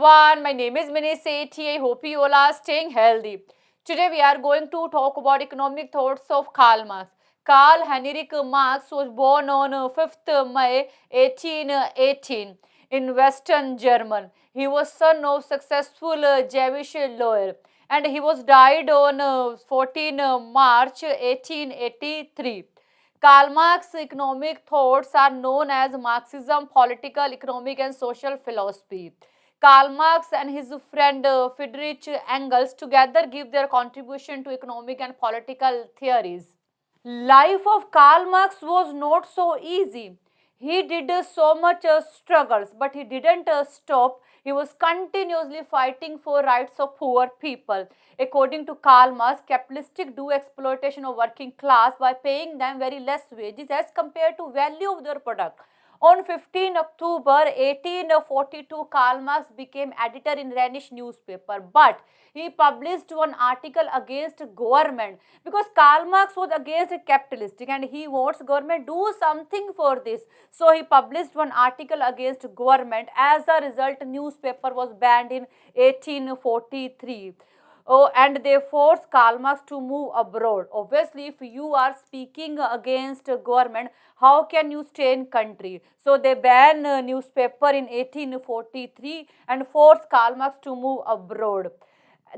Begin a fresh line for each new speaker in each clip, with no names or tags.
everyone, my name is Mini Sethi. I hope you all are staying healthy. Today we are going to talk about economic thoughts of Karl Marx. Karl Heinrich Marx was born on 5th May 1818 in Western Germany. He was son of successful Jewish lawyer and he was died on 14 March 1883. Karl Marx's economic thoughts are known as Marxism, political, economic, and social philosophy. Karl Marx and his friend Friedrich Engels together give their contribution to economic and political theories. Life of Karl Marx was not so easy. He did so much struggles, but he didn't stop. He was continuously fighting for rights of poor people. According to Karl Marx, capitalistic do exploitation of working class by paying them very less wages as compared to value of their product. On 15 October 1842, Karl Marx became editor in Rhenish newspaper, but he published one article against government because Karl Marx was against capitalistic and he wants government do something for this. So he published one article against government. As a result, newspaper was banned in 1843. Oh, and they forced Karl Marx to move abroad. Obviously, if you are speaking against government, how can you stay in country? So they banned newspaper in 1843 and forced Karl Marx to move abroad.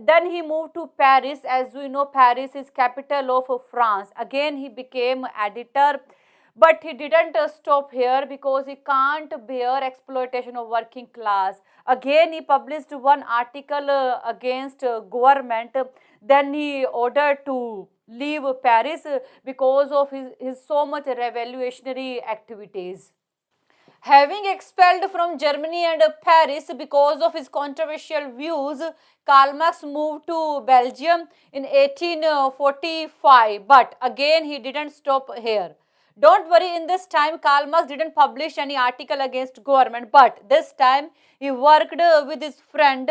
Then he moved to Paris. As we know, Paris is capital of France. Again, he became editor, but he didn't stop here because he can't bear exploitation of working class. Again, he published one article against government. Then he ordered to leave Paris because of his so much revolutionary activities. Having expelled from Germany and Paris because of his controversial views, Karl Marx moved to Belgium in 1845. But again, he didn't stop here. Don't worry, in this time, Karl Marx didn't publish any article against government, but this time he worked with his friend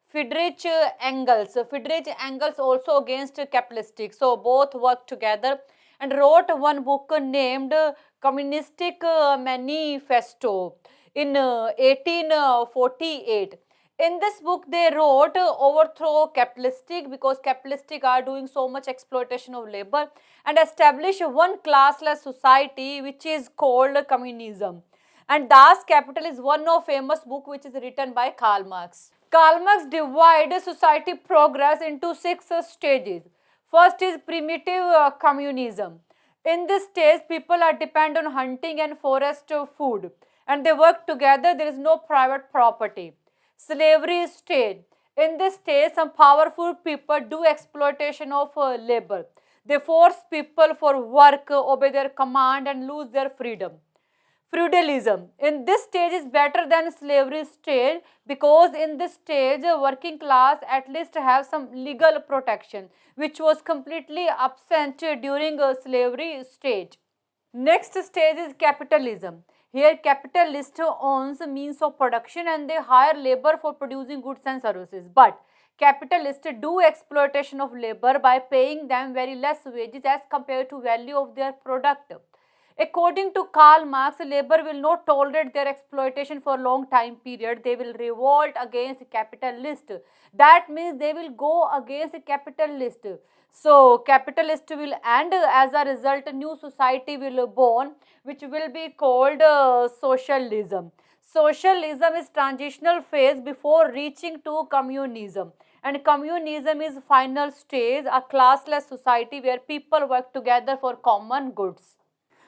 Friedrich Engels. Friedrich Engels also against capitalistic. So both worked together and wrote one book named Communistic Manifesto in 1848. In this book, they wrote overthrow capitalistic because capitalistic are doing so much exploitation of labor and establish one classless society which is called communism. And Das Kapital is one of famous book which is written by Karl Marx. Karl Marx divided society progress into 6 stages. First is primitive communism. In this stage, people are dependent on hunting and forest food and they work together. There is no private property. Slavery stage. In this stage, some powerful people do exploitation of labor. They force people for work, obey their command and lose their freedom. Feudalism. In this stage is better than slavery stage because in this stage working class at least have some legal protection which was completely absent during slavery stage. Next stage is capitalism. Here capitalist owns means of production and they hire labor for producing goods and services. But capitalists do exploitation of labor by paying them very less wages as compared to value of their product. According to Karl Marx, labor will not tolerate their exploitation for a long time period. They will revolt against capitalist. That means they will go against capitalist. So capitalist will end. As a result, a new society will born which will be called socialism. Socialism is transitional phase before reaching to communism. And communism is final stage, a classless society where people work together for common goods.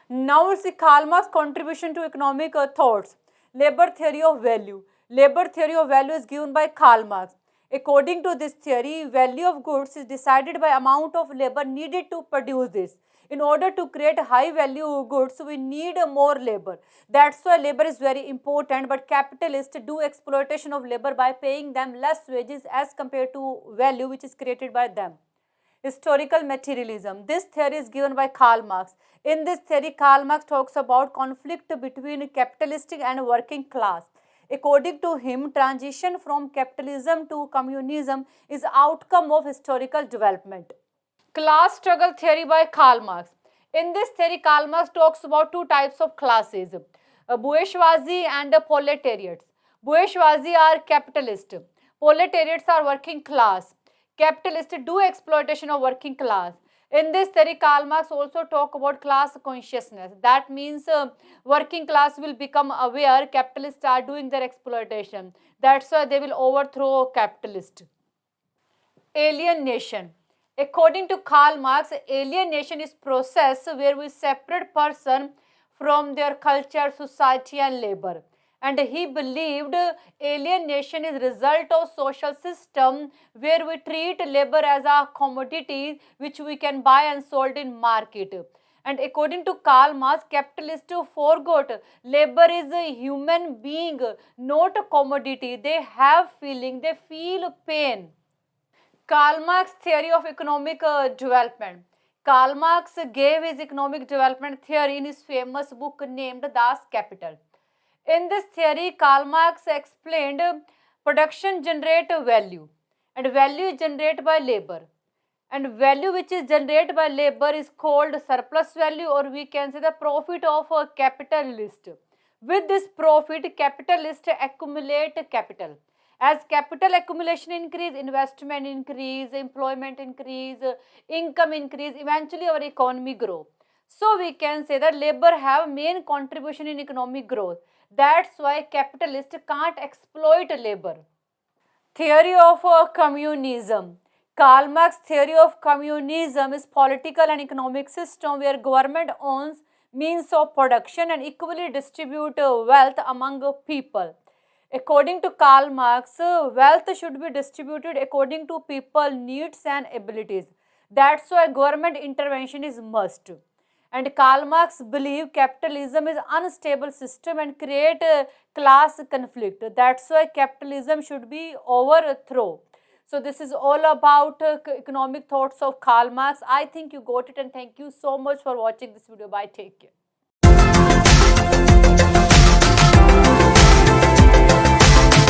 Now we see Karl Marx's contribution to economic thoughts. Labor theory of value. Labor theory of value is given by Karl Marx. According to this theory, value of goods is decided by amount of labor needed to produce this. In order to create high value goods, we need more labor. That's why labor is very important, but capitalists do exploitation of labor by paying them less wages as compared to value which is created by them. Historical materialism. This theory is given by Karl Marx. In this theory, Karl Marx talks about conflict between capitalistic and working class. According to him, transition from capitalism to communism is outcome of historical development. Class struggle theory by Karl Marx. In this theory, Karl Marx talks about two types of classes, bourgeoisie and proletariats. Bourgeoisie are capitalist. Proletariats are working class. Capitalists do exploitation of working class. In this theory, Karl Marx also talk about class consciousness. That means working class will become aware capitalists are doing their exploitation. That's why they will overthrow capitalists. Alienation. According to Karl Marx, alienation is process where we separate person from their culture, society and labor. And he believed alienation is result of social system where we treat labor as a commodity which we can buy and sold in market. And according to Karl Marx, capitalists forgot labor is a human being, not a commodity. They have feeling, they feel pain. Karl Marx theory of economic development. Karl Marx gave his economic development theory in his famous book named Das Kapital. In this theory, Karl Marx explained production generate value and value is generated by labor, and value which is generated by labor is called surplus value, or we can say the profit of a capitalist. With this profit, capitalists accumulate capital. As capital accumulation increase, investment increase, employment increase, income increase, eventually our economy grow. So we can say that labor have main contribution in economic growth. That's why capitalists can't exploit labor. Theory of communism. Karl Marx theory of communism is political and economic system where government owns means of production and equally distribute wealth among people. According to Karl Marx, wealth should be distributed according to people needs and abilities. That's why government intervention is must. And Karl Marx believe capitalism is unstable system and create class conflict. That's why capitalism should be overthrown. So this is all about economic thoughts of Karl Marx. I think you got it, and thank you so much for watching this video. Bye. Take care.